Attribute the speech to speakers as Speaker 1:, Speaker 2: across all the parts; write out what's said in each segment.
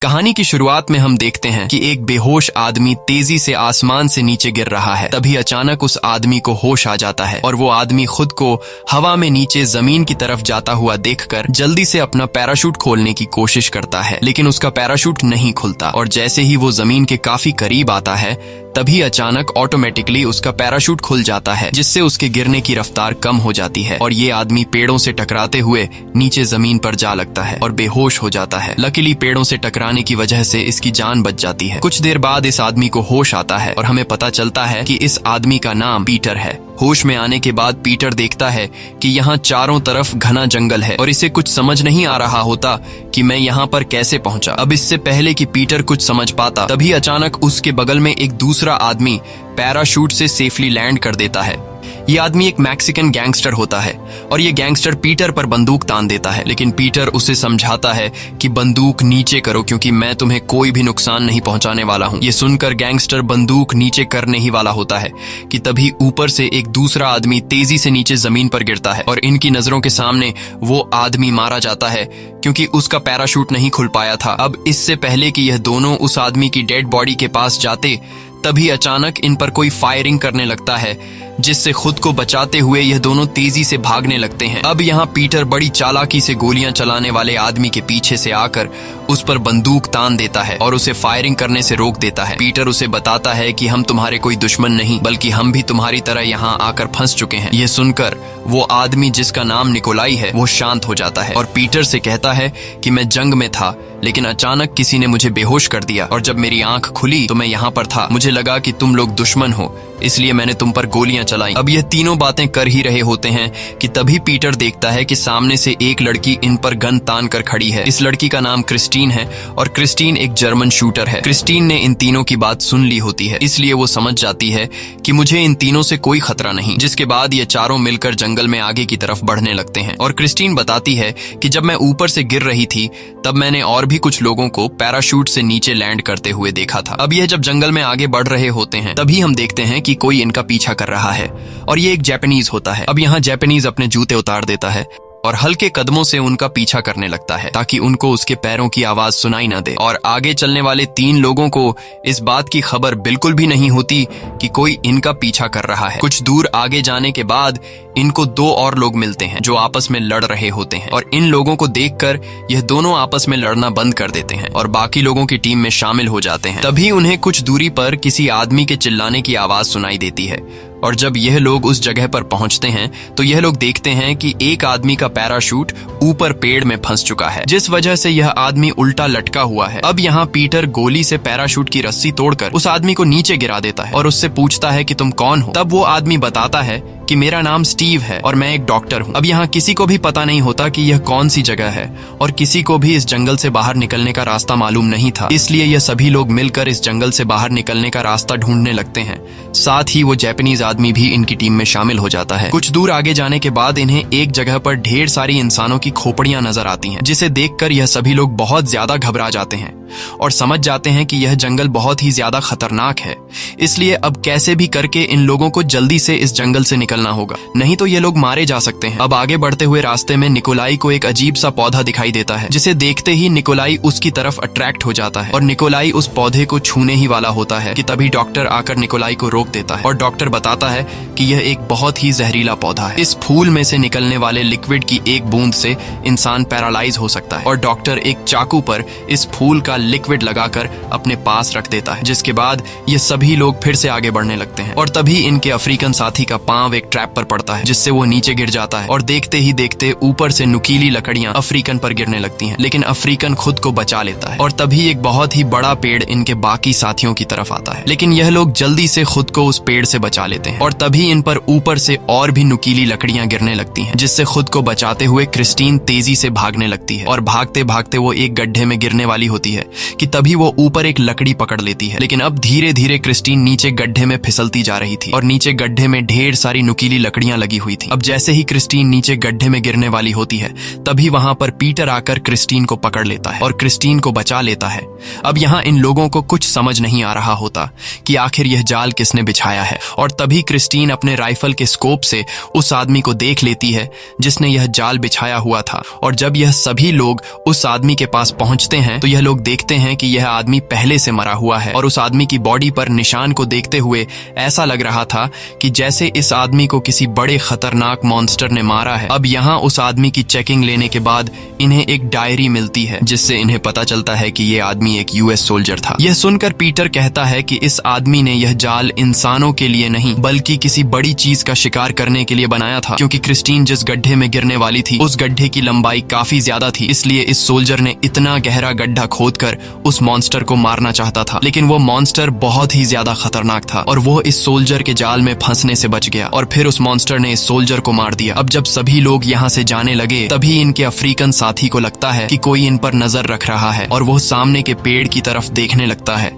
Speaker 1: कहानी की शुरुआत में हम देखते हैं कि एक बेहोश आदमी तेजी से आसमान से नीचे गिर रहा है। तभी अचानक उस आदमी को होश आ जाता है और वो आदमी खुद को हवा में नीचे जमीन की तरफ जाता हुआ देखकर जल्दी से अपना पैराशूट खोलने की कोशिश करता है, लेकिन उसका पैराशूट नहीं खुलता और जैसे ही वो जमीन के काफी करीब आता है तभी अचानक ऑटोमेटिकली उसका पैराशूट खुल जाता है, जिससे उसके गिरने की रफ्तार कम हो जाती है और ये आदमी पेड़ों से टकराते हुए नीचे जमीन पर जा लगता है और बेहोश हो जाता है। लकीली पेड़ों से टकराने की वजह से इसकी जान बच जाती है। कुछ देर बाद इस आदमी को होश आता है और हमें पता चलता है कि इस आदमी का नाम पीटर है। होश में आने के बाद पीटर देखता है कि यहाँ चारों तरफ घना जंगल है और इसे कुछ समझ नहीं आ रहा होता कि मैं यहाँ पर कैसे पहुंचा। अब इससे पहले कि पीटर कुछ समझ पाता तभी अचानक उसके बगल में एक दूसरा आदमी पैराशूट से सेफली लैंड कर देता है। ये आदमी एक मैक्सिकन गैंगस्टर होता है और ये गैंगस्टर पीटर पर बंदूक तान देता है, लेकिन पीटर उसे समझाता है कि बंदूक नीचे करो क्योंकि मैं तुम्हें कोई भी नुकसान नहीं पहुंचाने वाला हूं। ये सुनकर गैंगस्टर बंदूक नीचे करने ही वाला होता है कि तभी ऊपर से एक दूसरा आदमी तेजी से नीचे जमीन पर गिरता है और इनकी नजरों के सामने वो आदमी मारा जाता है क्योंकि उसका पैराशूट नहीं खुल पाया था। अब इससे पहले कि यह दोनों उस आदमी की डेड बॉडी के पास जाते तभी अचानक इन पर कोई फायरिंग करने लगता है, जिससे खुद को बचाते हुए यह दोनों तेजी से भागने लगते हैं। अब यहाँ पीटर बड़ी चालाकी से गोलियां चलाने वाले आदमी के पीछे से आकर उस पर बंदूक तान देता है और उसे फायरिंग करने से रोक देता है। पीटर उसे बताता है कि हम तुम्हारे कोई दुश्मन नहीं बल्कि हम भी तुम्हारी तरह यहाँ आकर फंस चुके हैं। यह सुनकर वो आदमी जिसका नाम निकोलाई है वो शांत हो जाता है और पीटर से कहता है कि मैं जंग में था लेकिन अचानक किसी ने मुझे बेहोश कर दिया और जब मेरी आंख खुली तो मैं यहाँ पर था। मुझे लगा कि तुम लोग दुश्मन हो इसलिए मैंने तुम पर गोलियां चलाई। अब यह तीनों बातें कर ही रहे होते हैं कि तभी पीटर देखता है कि सामने से एक लड़की इन पर गन तान कर खड़ी है। इस लड़की का नाम क्रिस्टीन है और क्रिस्टीन एक जर्मन शूटर है। क्रिस्टीन ने इन तीनों की बात सुन ली होती है इसलिए वो समझ जाती है कि मुझे इन तीनों से कोई खतरा नहीं, जिसके बाद ये चारों मिलकर जंगल में आगे की तरफ बढ़ने लगते हैं। और क्रिस्टीन बताती है कि जब मैं ऊपर से गिर रही थी तब मैंने और भी कुछ लोगों को पैराशूट से नीचे लैंड करते हुए देखा था। अब यह जब जंगल में आगे बढ़ रहे होते हैं तभी हम देखते हैं कि कोई इनका पीछा कर रहा है और ये एक जापानीज होता है। अब यहाँ जापानीज अपने जूते उतार देता है और हल्के कदमों से उनका पीछा करने लगता है ताकि उनको उसके पैरों की आवाज सुनाई न दे। और आगे चलने वाले तीन लोगों को इस बात की खबर बिल्कुल भी नहीं होती कि कोई इनका पीछा कर रहा है। कुछ दूर आगे जाने के बाद इनको दो और लोग मिलते हैं जो आपस में लड़ रहे होते हैं और इन लोगों को देखकर यह दोनों आपस में लड़ना बंद कर देते हैं और बाकी लोगों की टीम में शामिल हो जाते हैं। तभी उन्हें कुछ दूरी पर किसी आदमी के चिल्लाने की आवाज सुनाई देती है और जब यह लोग उस जगह पर पहुंचते हैं तो यह लोग देखते हैं कि एक आदमी का पैराशूट ऊपर पेड़ में फंस चुका है, जिस वजह से यह आदमी उल्टा लटका हुआ है। अब यहाँ पीटर गोली से पैराशूट की रस्सी तोड़कर उस आदमी को नीचे गिरा देता है और उससे पूछता है कि तुम कौन हो। तब वो आदमी बताता है कि मेरा नाम स्टीव है और मैं एक डॉक्टर हूँ। अब यहाँ किसी को भी पता नहीं होता कि यह कौन सी जगह है और किसी को भी इस जंगल से बाहर निकलने का रास्ता मालूम नहीं था, इसलिए यह सभी लोग मिलकर इस जंगल से बाहर निकलने का रास्ता ढूंढने लगते हैं। साथ ही वो जापानीज आदमी भी इनकी टीम में शामिल हो जाता है। कुछ दूर आगे जाने के बाद इन्हें एक जगह पर ढेर सारी इंसानों की खोपड़ियां नजर आती हैं, जिसे देखकर यह सभी लोग बहुत ज्यादा घबरा जाते हैं और समझ जाते हैं कि यह जंगल बहुत ही ज्यादा खतरनाक है, इसलिए अब कैसे भी करके इन लोगों को जल्दी से इस जंगल से निकलना होगा, नहीं तो ये लोग मारे जा सकते हैं। अब आगे बढ़ते हुए रास्ते में निकोलाई को एक अजीब सा पौधा दिखाई देता है, जिसे देखते ही निकोलाई उसकी तरफ अट्रैक्ट हो जाता है और निकोलाई उस पौधे को छूने ही वाला होता है कि तभी डॉक्टर आकर निकोलाई को रोक देता है और डॉक्टर बताता है कि यह एक बहुत ही जहरीला पौधा है। इस फूल में से निकलने वाले लिक्विड की एक बूंद से इंसान पैरालाइज हो सकता है और डॉक्टर एक चाकू पर इस फूल का लिक्विड लगाकर अपने पास रख देता है, जिसके बाद ये सभी लोग फिर से आगे बढ़ने लगते हैं और तभी इनके अफ्रीकन साथी का पांव एक ट्रैप पर पड़ता है, जिससे वो नीचे गिर जाता है और देखते ही देखते ऊपर से नुकीली लकड़ियां अफ्रीकन पर गिरने लगती हैं, लेकिन अफ्रीकन खुद को बचा लेता है और तभी एक बहुत ही बड़ा पेड़ इनके बाकी साथियों की तरफ आता है, लेकिन यह लोग जल्दी से खुद को उस पेड़ से बचा लेते हैं और तभी इन पर ऊपर से और भी नुकीली लकड़ियां गिरने लगती हैं, जिससे खुद को बचाते हुए क्रिस्टीन तेजी से भागने लगती है और भागते भागते वो एक गड्ढे में गिरने वाली होती है कि तभी वो ऊपर एक लकड़ी पकड़ लेती है, लेकिन अब धीरे धीरे क्रिस्टीन नीचे गड्ढे में फिसलती जा रही थी और नीचे गड्ढे में ढेर सारी नुकीली लकड़ियां लगी हुई थी। अब जैसे ही क्रिस्टीन नीचे गड्ढे में गिरने वाली होती है तभी वहां पर पीटर आकर क्रिस्टीन को पकड़ लेता है और क्रिस्टीन को बचा लेता है। अब यहाँ इन लोगों को कुछ समझ नहीं आ रहा होता कि आखिर यह जाल किसने बिछाया है, और तभी क्रिस्टीन अपने राइफल के स्कोप से उस आदमी को देख लेती है जिसने यह जाल बिछाया हुआ था। और जब यह सभी लोग उस आदमी के पास पहुंचते हैं तो यह लोग देखते हैं कि यह आदमी पहले से मरा हुआ है और उस आदमी की बॉडी पर निशान को देखते हुए ऐसा लग रहा था कि जैसे इस आदमी को किसी बड़े खतरनाक मॉन्स्टर ने मारा है। अब यहाँ उस आदमी की चेकिंग लेने के बाद इन्हें एक डायरी मिलती है जिससे इन्हें पता चलता है कि यह आदमी एक यूएस सोल्जर था। यह सुनकर पीटर कहता है कि इस आदमी ने यह जाल इंसानों के लिए नहीं बल्कि किसी बड़ी चीज का शिकार करने के लिए बनाया था, क्योंकि क्रिस्टीन जिस गड्ढे में गिरने वाली थी उस गड्ढे की लंबाई काफी ज्यादा थी, इसलिए इस सोल्जर ने इतना गहरा गड्ढा खोदकर उस मॉन्स्टर को मारना चाहता था। लेकिन वो मॉन्स्टर बहुत ही ज्यादा खतरनाक था और वो इस सोल्जर के जाल में फंसने से बच गया और फिर उस मॉन्स्टर ने इस सोल्जर को मार दिया। अब जब सभी लोग यहाँ से जाने लगे तभी इनके अफ्रीकन साथी को लगता है कि कोई इन पर नजर रख रहा है और वो सामने के पेड़ की तरफ देखने लगता है,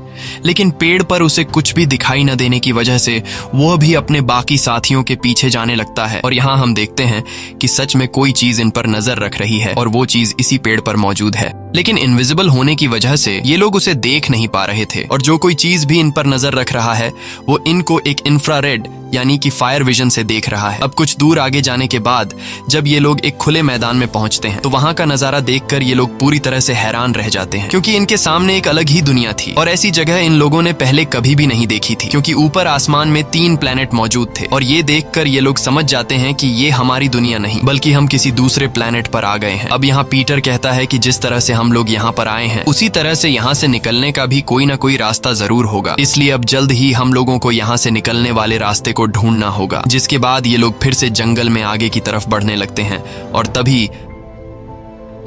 Speaker 1: लेकिन पेड़ पर उसे कुछ भी दिखाई न देने की वजह से वो भी अपने बाकी साथियों के पीछे जाने लगता है। और यहाँ हम देखते हैं कि सच में कोई चीज इन पर नजर रख रही है और वो चीज इसी पेड़ पर मौजूद है, लेकिन इनविजिबल होने की वजह से ये लोग उसे देख नहीं पा रहे थे। और जो कोई चीज भी इन पर नजर रख रहा है वो इनको एक इंफ्रारेड यानी कि फायर विजन से देख रहा है। अब कुछ दूर आगे जाने के बाद जब ये लोग एक खुले मैदान में पहुंचते हैं तो वहां का नजारा देखकर ये लोग पूरी तरह से हैरान रह जाते हैं, क्योंकि इनके सामने एक अलग ही दुनिया थी और ऐसी जगह इन लोगों ने पहले कभी भी नहीं देखी थी, क्योंकि ऊपर आसमान में 3 प्लेनेट मौजूद थे। और ये देखकर ये लोग समझ जाते हैं कि ये हमारी दुनिया नहीं बल्कि हम किसी दूसरे प्लेनेट पर आ गए हैं। अब यहाँ पीटर कहता है कि जिस तरह से हम लोग यहाँ पर आए हैं उसी तरह से यहाँ से निकलने का भी कोई ना कोई रास्ता जरूर होगा, इसलिए अब जल्द ही हम लोगों को यहाँ से निकलने वाले रास्ते को ढूंढना होगा। जिसके बाद ये लोग फिर से जंगल में आगे की तरफ बढ़ने लगते हैं और तभी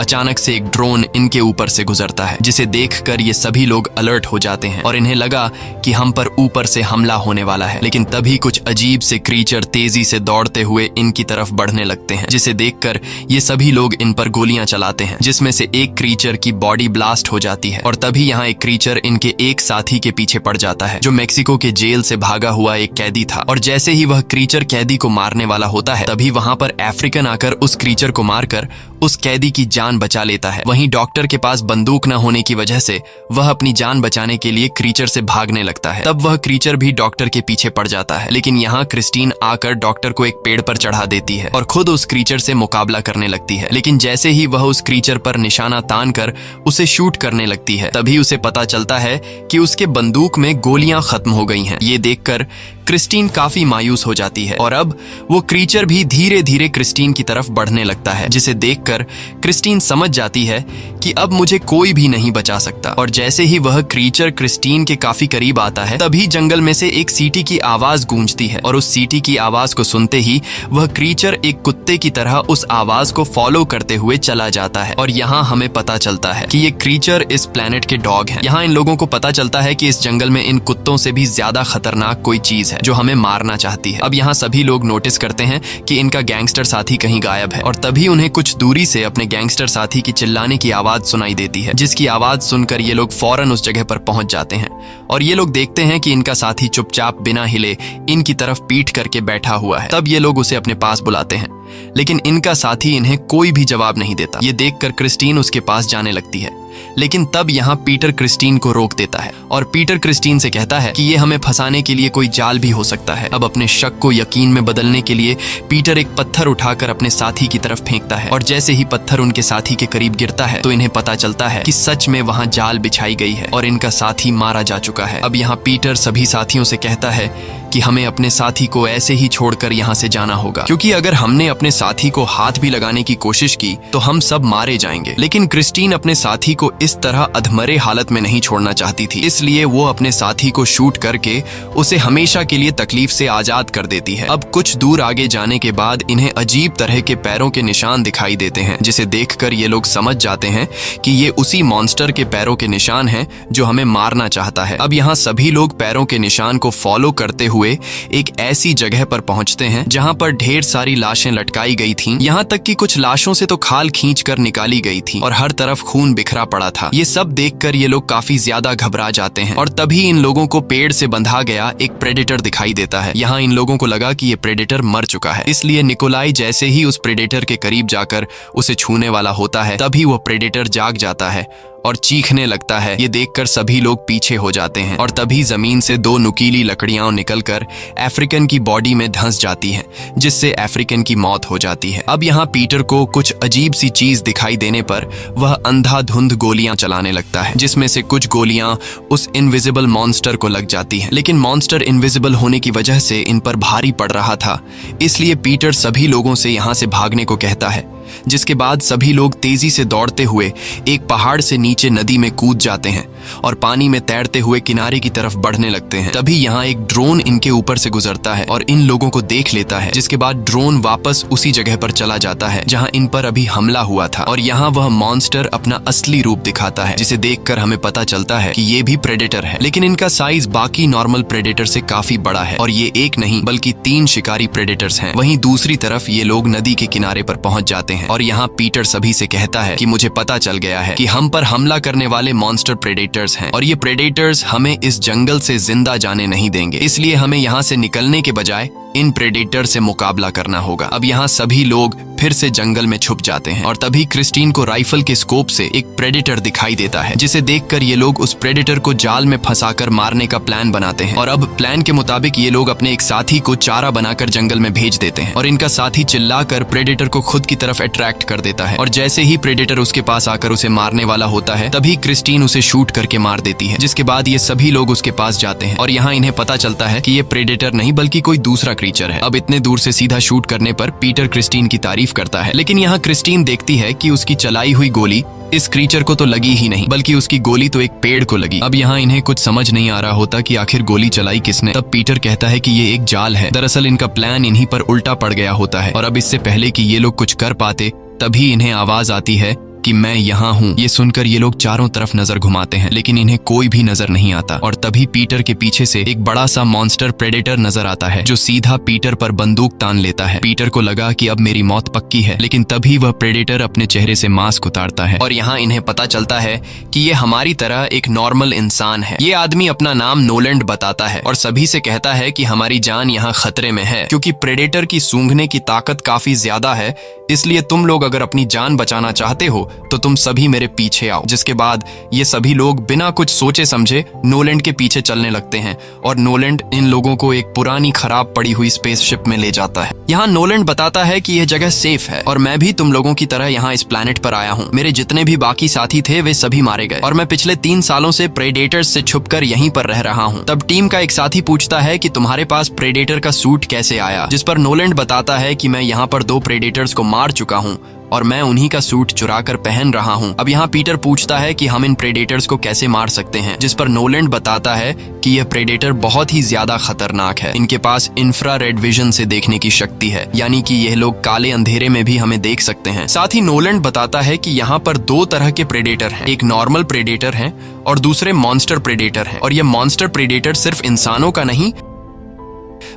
Speaker 1: अचानक से एक ड्रोन इनके ऊपर से गुजरता है, जिसे देखकर ये सभी लोग अलर्ट हो जाते हैं और इन्हें लगा कि हम पर ऊपर से हमला होने वाला है। लेकिन तभी कुछ अजीब से क्रीचर तेजी से दौड़ते हुए इनकी तरफ बढ़ने लगते हैं, जिसे देखकर ये सभी लोग इन पर गोलियां चलाते हैं, जिसमें से एक क्रीचर की बॉडी ब्लास्ट हो जाती है। और तभी यहाँ एक क्रीचर इनके एक साथी के पीछे पड़ जाता है जो मेक्सिको के जेल से भागा हुआ एक कैदी था। और जैसे ही वह क्रीचर कैदी को मारने वाला होता है तभी वहां पर अफ्रीकन आकर उस क्रीचर को मारकर उस कैदी की जान बचा लेता है। वहीं डॉक्टर के पास बंदूक न होने की वजह से वह अपनी जान बचाने के लिए क्रीचर से भागने लगता है। तब वह क्रीचर भी डॉक्टर के पीछे पड़ जाता है, लेकिन यहाँ क्रिस्टीन आकर डॉक्टर को एक पेड़ पर चढ़ा देती है और खुद उस क्रीचर से मुकाबला करने लगती है। लेकिन जैसे ही वह उस क्रीचर पर निशाना तान कर उसे शूट करने लगती है तभी उसे पता चलता है कि उसके बंदूक में गोलियां खत्म हो गई हैं। ये देखकर क्रिस्टीन काफी मायूस हो जाती है और अब वो क्रीचर भी धीरे धीरे क्रिस्टीन की तरफ बढ़ने लगता है, जिसे देखकर क्रिस्टीन समझ जाती है कि अब मुझे कोई भी नहीं बचा सकता। और जैसे ही वह क्रीचर क्रिस्टीन के काफी करीब आता है तभी जंगल में से एक सीटी की आवाज गूंजती है और उस सीटी की आवाज को सुनते ही वह क्रीचर एक कुत्ते की तरह उस आवाज को फॉलो करते हुए चला जाता है। और यहाँ हमें पता चलता है कि ये क्रीचर इस प्लेनेट के डॉग हैं। यहाँ इन लोगों को पता चलता है कि इस जंगल में इन कुत्तों से भी ज्यादा खतरनाक कोई चीज जो हमें मारना चाहती है। अब यहाँ सभी लोग नोटिस करते हैं कि इनका गैंगस्टर साथी कहीं गायब है और तभी उन्हें कुछ दूरी से अपने गैंगस्टर साथी की चिल्लाने की आवाज सुनाई देती है, जिसकी आवाज सुनकर ये लोग फौरन उस जगह पर पहुंच जाते हैं और ये लोग देखते हैं कि इनका साथी चुपचाप बिना हिले इनकी तरफ पीठ करके बैठा हुआ है। तब ये लोग उसे अपने पास बुलाते हैं, लेकिन इनका साथी इन्हें कोई भी जवाब नहीं देता। ये देखकर क्रिस्टीन उसके पास जाने लगती है, लेकिन तब यहाँ पीटर क्रिस्टीन को रोक देता है और पीटर क्रिस्टीन से कहता है कि ये हमें फंसाने के लिए कोई जाल भी हो सकता है। अब अपने शक को यकीन में बदलने के लिए पीटर एक पत्थर उठाकर अपने साथी की तरफ फेंकता है और जैसे ही पत्थर उनके साथी के करीब गिरता है तो इन्हें पता चलता है कि सच में वहां जाल बिछाई गई है और इनका साथी मारा जा चुका है। अब यहाँ पीटर सभी साथियों से कहता है कि हमें अपने साथी को ऐसे ही छोड़कर यहाँ से जाना होगा, क्योंकि अगर हमने अपने साथी को हाथ भी लगाने की कोशिश की तो हम सब मारे जाएंगे। लेकिन क्रिस्टीन अपने साथी को इस तरह अधमरे हालत में नहीं छोड़ना चाहती थी, इसलिए वो अपने साथी को शूट करके उसे हमेशा के लिए तकलीफ से आजाद कर देती है। अब कुछ दूर आगे जाने के बाद इन्हें अजीब तरह के पैरों के निशान दिखाई देते हैं, जिसे देखकर ये लोग समझ जाते हैं कि ये उसी मॉन्स्टर के पैरों के निशान हैं जो हमें मारना चाहता है। अब यहाँ सभी लोग पैरों के निशान को फॉलो करते हुए हुए एक ऐसी जगह पर पहुंचते हैं जहां पर ढेर सारी लाशें लटकाई गई थीं, यहां तक कि कुछ लाशों से तो खाल खींचकर निकाली गई थी और हर तरफ खून बिखरा पड़ा था। ये सब देखकर ये लोग काफी ज्यादा घबरा जाते हैं और तभी इन लोगों को पेड़ से बंधा गया एक प्रेडेटर दिखाई देता है। यहाँ इन लोगों को लगा कि ये प्रेडेटर मर चुका है, इसलिए निकोलाई जैसे ही उस प्रेडेटर के करीब जाकर उसे छूने वाला होता है तभी वो प्रेडेटर जाग जाता है और चीखने लगता है। ये देखकर सभी लोग पीछे हो जाते हैं और तभी जमीन से दो नुकीली लकड़ियां निकलकर अफ्रीकन की बॉडी में धंस जाती हैं, जिससे अफ्रीकन की मौत हो जाती है। अब यहाँ पीटर को कुछ अजीब सी चीज दिखाई देने पर वह अंधाधुंध गोलियां चलाने लगता है, जिसमें से कुछ गोलियां उस इनविजिबल मॉन्स्टर को लग जाती हैं। लेकिन मॉन्स्टर इनविजिबल होने की वजह से इन पर भारी पड़ रहा था, इसलिए पीटर सभी लोगों से यहाँ से भागने को कहता है, जिसके बाद सभी लोग तेजी से दौड़ते हुए एक पहाड़ से नीचे नदी में कूद जाते हैं और पानी में तैरते हुए किनारे की तरफ बढ़ने लगते हैं। तभी यहाँ एक ड्रोन इनके ऊपर से गुजरता है और इन लोगों को देख लेता है, जिसके बाद ड्रोन वापस उसी जगह पर चला जाता है जहाँ इन पर अभी हमला हुआ था और यहाँ वह मॉन्स्टर अपना असली रूप दिखाता है, जिसे देखकर हमें पता चलता है कि ये भी प्रेडेटर है, लेकिन इनका साइज बाकी नॉर्मल प्रेडेटर से काफी बड़ा है और ये एक नहीं बल्कि 3 शिकारी प्रेडेटर्स हैं। वहीं दूसरी तरफ ये लोग नदी के किनारे पर पहुंच जाते हैं और यहाँ पीटर सभी से कहता है कि मुझे पता चल गया है कि हम पर हमला करने वाले मॉन्स्टर प्रेडेटर्स हैं और ये प्रेडेटर्स हमें इस जंगल से जिंदा जाने नहीं देंगे, इसलिए हमें यहाँ से निकलने के बजाय इन प्रेडेटर से मुकाबला करना होगा। अब यहाँ सभी लोग फिर से जंगल में छुप जाते हैं और तभी क्रिस्टीन को राइफल के स्कोप से एक प्रेडेटर दिखाई देता है, जिसे देखकर ये लोग उस प्रेडेटर को जाल में फंसाकर मारने का प्लान बनाते हैं और अब प्लान के मुताबिक ये लोग अपने एक साथी को चारा बनाकर जंगल में भेज देते हैं और इनका साथी चिल्लाकर प्रेडेटर को खुद की तरफ अट्रैक्ट कर देता है और जैसे ही प्रेडेटर उसके पास आकर उसे मारने वाला होता है तभी क्रिस्टीन उसे शूट करके मार देती है, जिसके बाद ये सभी लोग उसके पास जाते हैं और यहाँ इन्हें पता चलता है कि ये प्रेडेटर नहीं बल्कि कोई दूसरा क्रीचर है। अब इतने दूर से सीधा शूट करने पर पीटर क्रिस्टीन की तारीफ करता है, लेकिन यहाँ क्रिस्टीन देखती है कि उसकी चलाई हुई गोली इस क्रीचर को तो लगी ही नहीं बल्कि उसकी गोली तो एक पेड़ को लगी। अब यहाँ इन्हें कुछ समझ नहीं आ रहा होता कि आखिर गोली चलाई किसने। तब पीटर कहता है कि ये एक जाल है, दरअसल इनका प्लान इन्हीं पर उल्टा पड़ गया होता है और अब इससे पहले कि ये लोग कुछ कर पाते तभी इन्हें आवाज आती है कि मैं यहाँ हूँ। ये सुनकर ये लोग चारों तरफ नजर घुमाते हैं, लेकिन इन्हें कोई भी नजर नहीं आता और तभी पीटर के पीछे से एक बड़ा सा मॉन्स्टर प्रेडेटर नजर आता है जो सीधा पीटर पर बंदूक तान लेता है। पीटर को लगा कि अब मेरी मौत पक्की है, लेकिन तभी वह प्रेडेटर अपने चेहरे से मास्क उतारता है और यहाँ इन्हें पता चलता है कि ये हमारी तरह एक नॉर्मल इंसान है। ये आदमी अपना नाम नोलैंड बताता है और सभी से कहता है कि हमारी जान यहाँ खतरे में है, क्योंकि प्रेडेटर की सूंघने की ताकत काफी ज्यादा है, इसलिए तुम लोग अगर अपनी जान बचाना चाहते हो तो तुम सभी मेरे पीछे आओ। जिसके बाद ये सभी लोग बिना कुछ सोचे समझे नोलैंड के पीछे चलने लगते हैं और नोलैंड इन लोगों को एक पुरानी खराब पड़ी हुई स्पेसशिप में ले जाता है। यहाँ नोलैंड बताता है कि यह जगह सेफ है और मैं भी तुम लोगों की तरह यहाँ इस प्लैनेट पर आया हूँ। मेरे जितने भी बाकी साथी थे वे सभी मारे गए और मैं पिछले 3 सालों से प्रेडेटर्स से छुपकर यहीं पर रह रहा हूँ। तब टीम का एक साथी पूछता है कि तुम्हारे पास प्रेडेटर का सूट कैसे आया, जिस पर नोलैंड बताता है कि मैं यहाँ पर 2 प्रेडेटर्स को मार चुका हूँ और मैं उन्हीं का सूट चुराकर पहन रहा हूँ। अब यहाँ पीटर पूछता है कि हम इन प्रेडेटर्स को कैसे मार सकते हैं, जिस पर नोलैंड बताता है कि यह प्रेडेटर बहुत ही ज्यादा खतरनाक है। इनके पास इंफ्रारेड विजन से देखने की शक्ति है, यानी कि यह लोग काले अंधेरे में भी हमें देख सकते हैं। साथ ही नोलैंड बताता है कि यहाँ पर 2 तरह के प्रेडेटर हैं, एक नॉर्मल प्रेडेटर है और दूसरे मॉन्स्टर प्रेडेटर है और यह मॉन्स्टर प्रेडेटर सिर्फ इंसानों का नहीं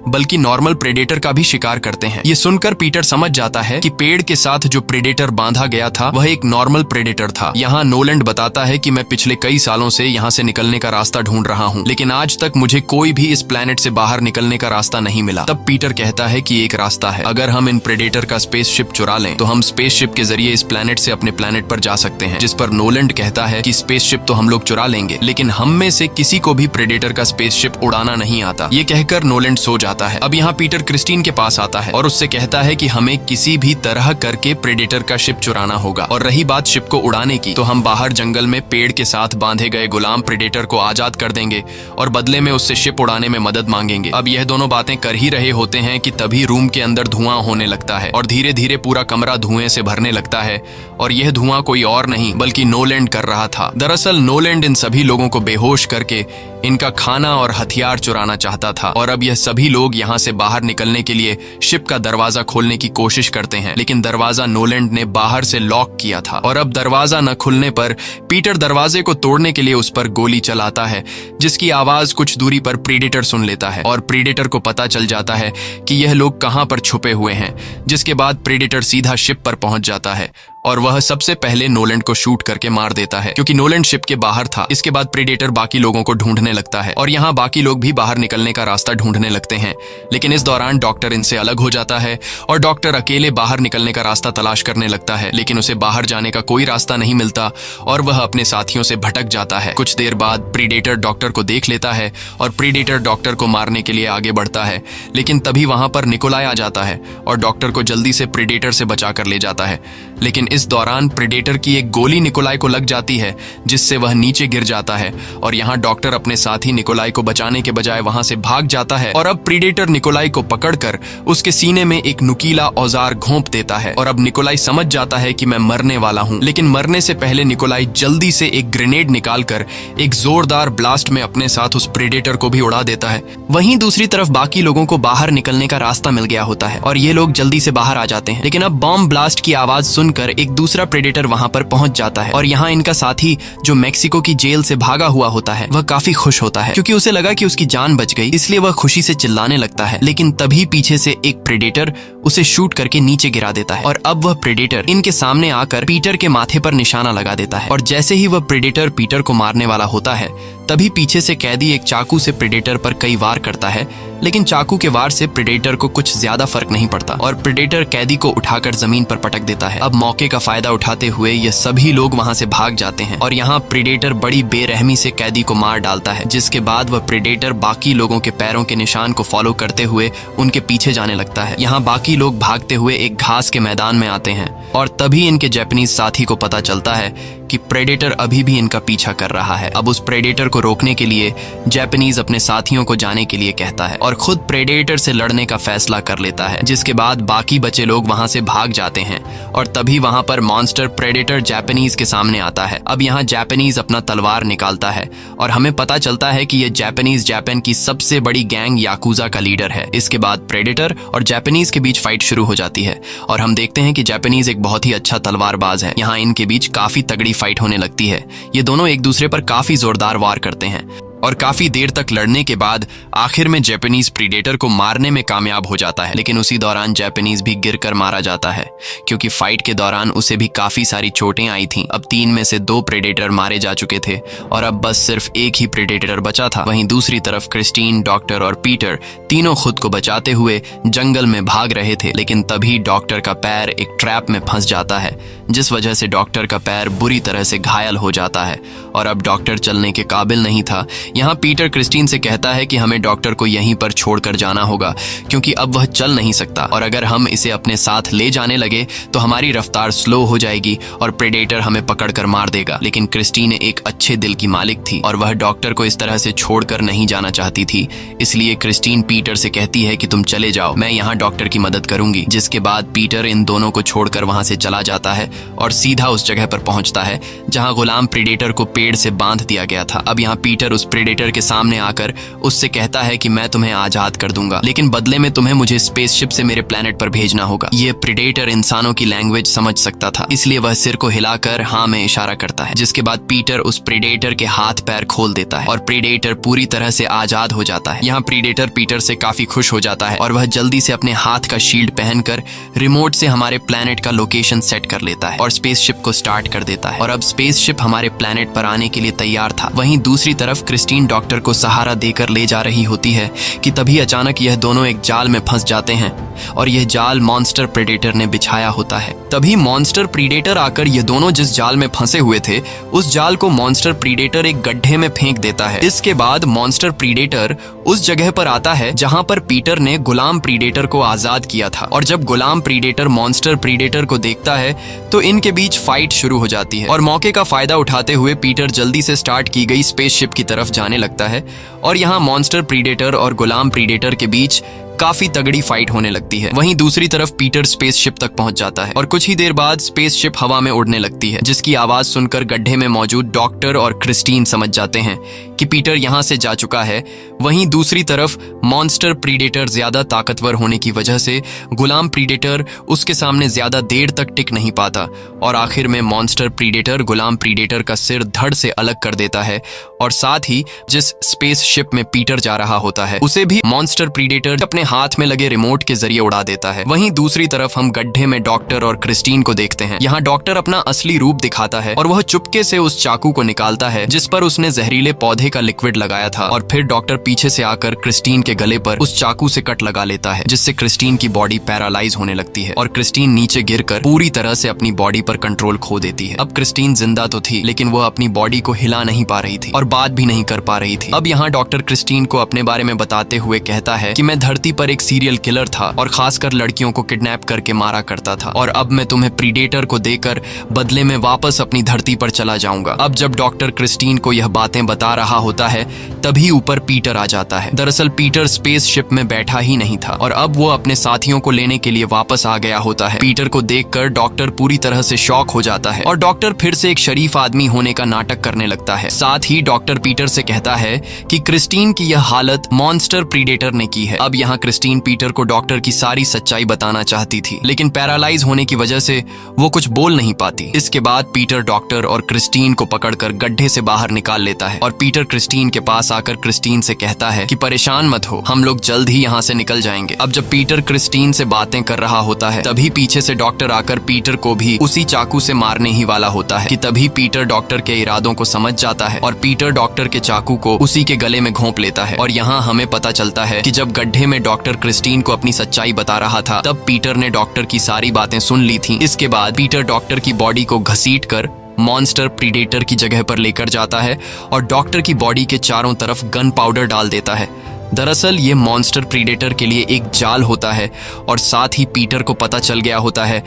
Speaker 1: बल्कि नॉर्मल प्रेडेटर का भी शिकार करते हैं। ये सुनकर पीटर समझ जाता है कि पेड़ के साथ जो प्रेडेटर बांधा गया था वह एक नॉर्मल प्रेडेटर था। यहाँ नोलैंड बताता है कि मैं पिछले कई सालों से यहाँ से निकलने का रास्ता ढूंढ रहा हूँ, लेकिन आज तक मुझे कोई भी इस प्लैनेट से बाहर निकलने का रास्ता नहीं मिला। तब पीटर कहता है कि एक रास्ता है, अगर हम इन प्रेडेटर का स्पेसशिप चुरा लें तो हम स्पेसशिप के जरिए इस प्लैनेट से अपने प्लैनेट पर जा सकते हैं। जिस पर नोलैंड कहता है कि स्पेसशिप तो हम लोग चुरा लेंगे, लेकिन हम में से किसी को भी प्रेडेटर का स्पेसशिप उड़ाना नहीं आता। ये कहकर नोलैंड सो जाता है। अब यहाँ पीटर क्रिस्टीन के पास आता है और उससे कहता है कि हमें किसी भी तरह करके प्रेडेटर का शिप चुराना होगा, और रही बात शिप को उड़ाने की तो हम बाहर जंगल में पेड़ के साथ बांधे गए गुलाम प्रेडेटर को आजाद कर देंगे और बदले में उससे शिप उड़ाने में मदद मांगेंगे। अब यह दोनों बातें कर ही रहे होते हैं कि तभी रूम के अंदर धुआं होने लगता है और धीरे धीरे पूरा कमरा धुएं से भरने लगता है और यह धुआं कोई और नहीं बल्कि नोलैंड कर रहा था। दरअसल नोलैंड इन सभी लोगों को बेहोश करके इनका खाना और हथियार चुराना चाहता था और अब यह सभी लोग लोग यहाँ से बाहर निकलने के लिए शिप का दरवाजा खोलने की कोशिश करते हैं, लेकिन दरवाजा नोलैंड ने बाहर से लॉक किया था और अब दरवाजा न खुलने पर पीटर दरवाजे को तोड़ने के लिए उस पर गोली चलाता है, जिसकी आवाज कुछ दूरी पर प्रीडेटर सुन लेता है और प्रीडेटर को पता चल जाता है कि यह लोग कहां पर छुपे हुए हैं। जिसके बाद प्रीडेटर सीधा शिप पर पहुंच जाता है और वह सबसे पहले नोलैंड को शूट करके मार देता है, क्योंकि नोलैंड शिप के बाहर था। इसके बाद प्रीडेटर बाकी लोगों को ढूंढने लगता है और यहाँ बाकी लोग भी बाहर निकलने का रास्ता ढूंढने लगते हैं, लेकिन इस दौरान डॉक्टर इनसे अलग हो जाता है और डॉक्टर अकेले बाहर निकलने का रास्ता तलाश करने लगता है, लेकिन उसे बाहर जाने का कोई रास्ता नहीं मिलता और वह अपने साथियों से भटक जाता है। कुछ देर बाद प्रीडेटर डॉक्टर को देख लेता है और प्रीडेटर डॉक्टर को मारने के लिए आगे बढ़ता है, लेकिन तभी वहां पर निकोलाई आ जाता है और डॉक्टर को जल्दी से प्रीडेटर से बचा कर ले जाता है। लेकिन इस दौरान प्रीडेटर की एक गोली निकोलाई को लग जाती है, जिससे वह नीचे गिर जाता है और यहाँ डॉक्टर अपने साथी निकोलाई को बचाने के बजाय वहां से भाग जाता है और अब प्रीडेटर निकोलाई को पकड़कर उसके सीने में एक नुकीला औजार घोंप देता है और अब निकोलाई समझ जाता है कि मैं मरने वाला हूँ। लेकिन मरने से पहले निकोलाई जल्दी से एक ग्रेनेड निकालकर एक जोरदार ब्लास्ट में अपने साथ उस प्रीडेटर को भी उड़ा देता है। वहीं दूसरी तरफ बाकी लोगों को बाहर निकलने का रास्ता मिल गया होता है और ये लोग जल्दी से बाहर आ जाते हैं, लेकिन अब बॉम्ब ब्लास्ट की आवाज सुनकर एक दूसरा प्रेडेटर वहां पर पहुंच जाता है और यहाँ इनका साथी जो मेक्सिको की जेल से भागा हुआ होता है वह काफी खुश होता है, क्योंकि उसे लगा कि उसकी जान बच गई, इसलिए वह खुशी से चिल्लाने लगता है। लेकिन तभी पीछे से एक प्रेडेटर उसे शूट करके नीचे गिरा देता है और अब वह प्रेडेटर इनके सामने आकर पीटर के माथे पर निशाना लगा देता है और जैसे ही वह प्रेडेटर पीटर को मारने वाला होता है तभी पीछे से कैदी एक चाकू से प्रेडेटर पर कई वार करता है, लेकिन चाकू के वार से प्रेडेटर को कुछ ज्यादा फर्क नहीं पड़ता और प्रेडेटर कैदी को उठाकर जमीन पर पटक देता है। अब मौके का फायदा उठाते हुए ये सभी लोग वहां से भाग जाते हैं और यहाँ प्रेडेटर बड़ी बेरहमी से कैदी को मार डालता है, जिसके बाद वह प्रेडेटर बाकी लोगों के पैरों के निशान को फॉलो करते हुए उनके पीछे जाने लगता है। यहाँ बाकी लोग भागते हुए एक घास के मैदान में आते हैं और तभी इनके जापानीज साथी को पता चलता है कि प्रेडेटर अभी भी इनका पीछा कर रहा है। अब उस प्रेडेटर को रोकने के लिए जापानीज अपने साथियों को जाने के लिए कहता है और खुद प्रेडेटर से लड़ने का फैसला कर लेता है, जिसके बाद बाकी बचे लोग वहां से भाग जाते हैं और तभी वहां पर मॉन्स्टर प्रेडेटर जापानीज के सामने आता है। अब यहाँ जापानीज अपना तलवार निकालता है और हमें पता चलता है कि यह जापानीज जापान की सबसे बड़ी गैंग याकुजा का लीडर है। इसके बाद प्रेडेटर और जापानीज के बीच फाइट शुरू हो जाती है और हम देखते हैं कि जापानीज एक बहुत ही अच्छा तलवारबाज है। यहाँ इनके बीच काफी तगड़ी फाइट होने लगती है। ये दोनों एक दूसरे पर काफी जोरदार वार करते हैं और काफी देर तक लड़ने के बाद आखिर में जापानीज प्रीडेटर को मारने में कामयाब हो जाता है, लेकिन उसी दौरान जापानीज भी गिरकर मारा जाता है, क्योंकि फाइट के दौरान उसे भी काफी सारी चोटें आई थीं। अब 3 में से 2 प्रेडेटर मारे जा चुके थे और अब बस सिर्फ एक ही प्रेडेटर बचा था। वहीं दूसरी तरफ क्रिस्टीन, डॉक्टर और पीटर तीनों खुद को बचाते हुए जंगल में भाग रहे थे, लेकिन तभी डॉक्टर का पैर एक ट्रैप में फंस जाता है, जिस वजह से डॉक्टर का पैर बुरी तरह से घायल हो जाता है और अब डॉक्टर चलने के काबिल नहीं था। यहाँ पीटर क्रिस्टीन से कहता है कि हमें डॉक्टर को यहीं पर छोड़कर जाना होगा, क्योंकि अब वह चल नहीं सकता और अगर हम इसे अपने साथ ले जाने लगे तो हमारी रफ्तार स्लो हो जाएगी और प्रेडेटर हमें पकड़कर मार देगा। लेकिन क्रिस्टीन एक अच्छे दिल की मालिक थी और वह डॉक्टर को इस तरह से छोड़कर नहीं जाना चाहती थी, इसलिए क्रिस्टीन पीटर से कहती है कि तुम चले जाओ, मैं यहाँ डॉक्टर की मदद करूंगी। जिसके बाद पीटर इन दोनों को छोड़कर वहां से चला जाता है और सीधा उस जगह पर पहुंचता है जहां गुलाम प्रेडेटर को पेड़ से बांध दिया गया था। अब यहाँ पीटर उस प्रेडेटर के सामने आकर उससे कहता है कि मैं तुम्हें आजाद कर दूंगा, लेकिन बदले में तुम्हें मुझे स्पेसशिप से मेरे प्लेनेट पर भेजना होगा। ये प्रेडेटर इंसानों की लैंग्वेज समझ सकता था, इसलिए वह सिर को हिलाकर हाँ में इशारा करता है। जिसके बाद पीटर उस प्रेडेटर के हाथ पैर खोल देता है और प्रेडेटर पूरी तरह से आजाद हो जाता है। यहाँ प्रेडेटर पीटर से काफी खुश हो जाता है और वह जल्दी से अपने हाथ का शील्ड पहनकर रिमोट से हमारे प्लेनेट का लोकेशन सेट कर लेता है और स्पेसशिप को स्टार्ट कर देता है और अब स्पेसशिप हमारे प्लेनेट पर आने के लिए तैयार था। वहीं दूसरी तरफ क्रिस्टीन डॉक्टर को सहारा देकर ले जा रही होती है कि तभी अचानक यह दोनों एक जाल में फंस जाते हैं और यह जाल मॉन्स्टर प्रेडेटर ने बिछाया होता है। तभी मॉन्स्टर प्रीडेटर आकर ये दोनों जिस जाल में फंसे हुए थे उस जाल को मॉन्स्टर प्रीडेटर एक गड्ढे में फेंक देता है। इसके बाद मॉन्स्टर प्रीडेटर उस जगह पर आता है जहां पर पीटर ने गुलाम प्रीडेटर को आजाद किया था और जब गुलाम प्रीडेटर मॉन्स्टर प्रीडेटर को देखता है तो इनके बीच फाइट शुरू हो जाती है और मौके का फायदा उठाते हुए पीटर जल्दी से स्टार्ट की गई स्पेसशिप की तरफ जाने लगता है और यहाँ मॉन्स्टर प्रीडेटर और गुलाम प्रीडेटर के बीच काफी तगड़ी फाइट होने लगती है। वहीं दूसरी तरफ पीटर स्पेसशिप तक पहुंच जाता है और कुछ ही देर बाद स्पेसशिप हवा में उड़ने लगती है, जिसकी आवाज सुनकर गड्ढे में मौजूद डॉक्टर और क्रिस्टीन समझ जाते हैं कि पीटर यहां से जा चुका है। वहीं दूसरी तरफ मॉन्स्टर प्रीडेटर ज्यादा ताकतवर होने की वजह से गुलाम प्रीडेटर उसके सामने ज्यादा देर तक टिक नहीं पाता और आखिर में मॉन्स्टर प्रीडेटर गुलाम प्रीडेटर का सिर धड़ से अलग कर देता है और साथ ही जिस स्पेसशिप में पीटर जा रहा होता है उसे भी मॉन्स्टर प्रीडेटर अपने हाथ में लगे रिमोट के जरिए उड़ा देता है। वहीं दूसरी तरफ हम गड्ढे में डॉक्टर और क्रिस्टीन को देखते हैं। यहाँ डॉक्टर अपना असली रूप दिखाता है और वह चुपके से उस चाकू को निकालता है जिस पर उसने जहरीले पौधे का लिक्विड लगाया था और फिर डॉक्टर पीछे से आकर क्रिस्टीन के गले पर उस चाकू से कट लगा लेता है, जिससे क्रिस्टीन की बॉडी पैरालाइज होने लगती है और क्रिस्टीन नीचे गिरकर पूरी तरह से अपनी बॉडी पर कंट्रोल खो देती है। अब क्रिस्टीन जिंदा तो थी लेकिन वह अपनी बॉडी को हिला नहीं पा रही थी और बात भी नहीं कर पा रही थी। अब यहाँ डॉक्टर क्रिस्टीन को अपने बारे में बताते हुए कहता है कि मैं धरती पर एक सीरियल किलर था और खासकर लड़कियों को किडनैप करके मारा करता था और अब मैं तुम्हें प्रीडेटर को देकर बदले में वापस अपनी धरती पर चला जाऊंगा। अब जब डॉक्टर क्रिस्टीन को यह बातें बता रहा होता है तभी ऊपर पीटर आ जाता है। दरअसल पीटर स्पेसशिप में बैठा ही नहीं था और अब वो अपने साथियों को लेने के लिए वापस आ गया होता है। पीटर को देखकर डॉक्टर पूरी तरह से शॉक हो जाता है और डॉक्टर फिर से एक शरीफ आदमी होने का नाटक करने लगता है। साथ ही डॉक्टर पीटर से कहता है कि क्रिस्टीन की यह हालत मॉन्स्टर प्रीडेटर ने की है। अब यहाँ क्रिस्टीन पीटर को डॉक्टर की सारी सच्चाई बताना चाहती थी लेकिन पैरालाइज होने की वजह से वो कुछ बोल नहीं पाती। इसके बाद पीटर डॉक्टर और क्रिस्टीन को पकड़कर गड्ढे से बाहर निकाल लेता है और पीटर क्रिस्टीन के पास आकर क्रिस्टीन से कहता है कि परेशान मत हो, हम लोग जल्द ही यहाँ से निकल जाएंगे। अब जब पीटर क्रिस्टीन से बातें कर रहा होता है तभी पीछे से डॉक्टर आकर पीटर को भी उसी चाकू से मारने ही वाला होता है कि तभी पीटर डॉक्टर के इरादों को समझ जाता है और पीटर डॉक्टर के चाकू को उसी के गले में घोंप लेता है। और यहाँ हमें पता चलता है कि जब गड्ढे में डॉक्टर क्रिस्टीन को अपनी सच्चाई बता रहा था तब पीटर ने डॉक्टर की सारी बातें सुन ली थी। इसके बाद पीटर डॉक्टर की बॉडी को घसीटकर मॉन्स्टर प्रीडेटर की जगह पर लेकर जाता है और डॉक्टर की बॉडी के चारों तरफ गन पाउडर डाल देता है। दरअसल ये मॉन्स्टर प्रीडेटर के लिए एक जाल होता है और साथ ही पीटर को पता चल गया होता है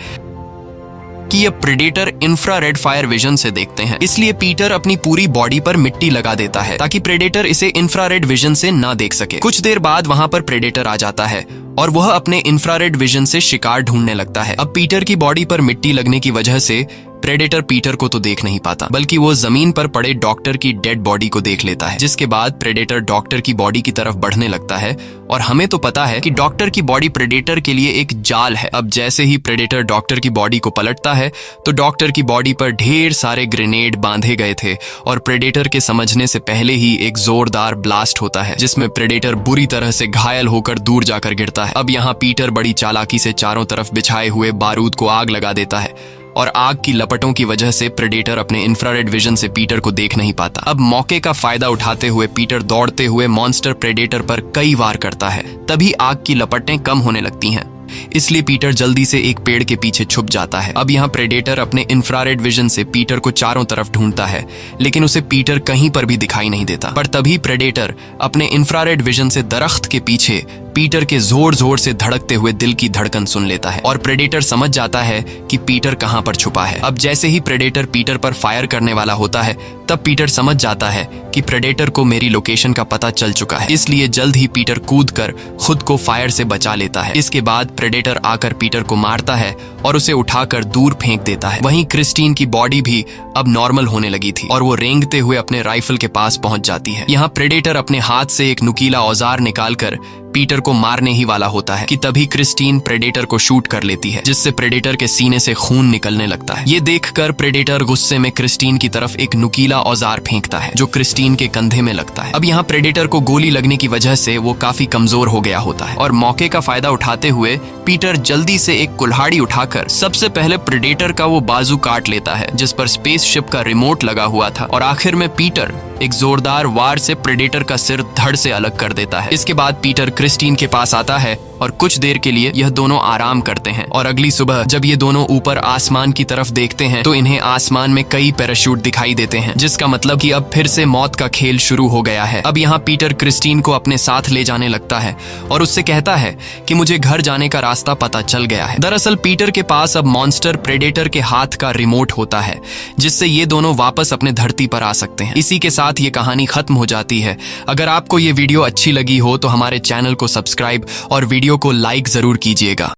Speaker 1: कि ये प्रेडेटर इंफ्रारेड फायर विजन से देखते हैं, इसलिए पीटर अपनी पूरी बॉडी पर मिट्टी लगा देता है ताकि प्रेडेटर इसे इंफ्रारेड विजन से ना देख सके। कुछ देर बाद वहां पर प्रेडेटर आ जाता है और वह अपने इंफ्रारेड विजन से शिकार ढूंढने लगता है। अब पीटर की बॉडी पर मिट्टी लगने की वजह से प्रेडेटर पीटर को तो देख नहीं पाता बल्कि वो जमीन पर पड़े डॉक्टर की डेड बॉडी को देख लेता है, जिसके बाद प्रेडेटर डॉक्टर की बॉडी की तरफ बढ़ने लगता है और हमें तो पता है कि डॉक्टर की बॉडी प्रेडेटर के लिए एक जाल है। अब जैसे ही प्रेडेटर डॉक्टर की बॉडी को पलटता है तो डॉक्टर की बॉडी पर ढेर सारे ग्रेनेड बांधे गए थे और प्रेडेटर के समझने से पहले ही एक जोरदार ब्लास्ट होता है जिसमें प्रेडेटर बुरी तरह से घायल होकर दूर जाकर गिरता है। अब यहाँ पीटर बड़ी चालाकी से चारों तरफ बिछाए हुए बारूद को आग लगा देता है और आग की लपटों की वजह से प्रेडेटर अपने इंफ्रारेड विजन से पीटर को देख नहीं पाता। अब मौके का फायदा उठाते हुए पीटर दौड़ते हुए मॉन्स्टर प्रेडेटर पर कई वार करता है, तभी आग की लपटें कम होने लगती हैं, इसलिए पीटर जल्दी से एक पेड़ के पीछे छुप जाता है। अब यहाँ प्रेडेटर अपने इंफ्रारेड विजन से पीटर को चारों तरफ ढूंढता है लेकिन उसे पीटर कहीं पर भी दिखाई नहीं देता। पर तभी प्रेडेटर अपने इंफ्रारेड विजन से दरख्त के पीछे पीटर के जोर जोर से धड़कते हुए दिल की धड़कन सुन लेता है और प्रेडेटर समझ जाता है कि पीटर कहां पर छुपा है। अब जैसे ही प्रेडेटर पीटर पर फायर करने वाला होता है तब पीटर समझ जाता है कि प्रेडेटर को मेरी लोकेशन का पता चल चुका है, इसलिए जल्द ही पीटर कूदकर खुद को फायर से बचा लेता है। इसके बाद प्रेडेटर आकर पीटर को मारता है और उसे उठाकर दूर फेंक देता है। वहीं क्रिस्टीन की बॉडी भी अब नॉर्मल होने लगी थी और वो रेंगते हुए अपने राइफल के पास पहुंच जाती है। यहाँ प्रेडेटर अपने हाथ से एक नुकीला औजार निकालकर पीटर को मारने ही वाला होता है कि तभी क्रिस्टीन प्रेडेटर को शूट कर लेती है, जिससे प्रेडेटर के सीने से खून निकलने लगता है। ये देखकर प्रेडेटर गुस्से में क्रिस्टीन की तरफ एक नुकीला औजार फेंकता है जो क्रिस्टीन के कंधे में लगता है। अब यहाँ प्रेडेटर को गोली लगने की वजह से वो काफी कमजोर हो गया होता है और मौके का फायदा उठाते हुए पीटर जल्दी से एक कुल्हाड़ी उठाकर सबसे पहले प्रेडेटर का वो बाजू काट लेता है जिस पर स्पेसशिप का रिमोट लगा हुआ था और आखिर में पीटर एक जोरदार वार से प्रेडेटर का सिर धड़ से अलग कर देता है। इसके बाद पीटर क्रिस्टीन के पास आता है और कुछ देर के लिए यह दोनों आराम करते हैं और अगली सुबह जब ये दोनों ऊपर आसमान की तरफ देखते हैं तो इन्हें आसमान में कई पैराशूट दिखाई देते हैं, जिसका मतलब कि अब फिर से मौत का खेल शुरू हो गया है। अब यहाँ पीटर क्रिस्टीन को अपने साथ ले जाने लगता है और उससे कहता है कि मुझे घर जाने का रास्ता पता चल गया है। दरअसल पीटर के पास अब मॉन्स्टर प्रेडेटर के हाथ का रिमोट होता है जिससे ये दोनों वापस अपने धरती पर आ सकते हैं। इसी के साथ साथ ये कहानी खत्म हो जाती है। अगर आपको ये वीडियो अच्छी लगी हो तो हमारे चैनल को सब्सक्राइब और वीडियो को लाइक जरूर कीजिएगा।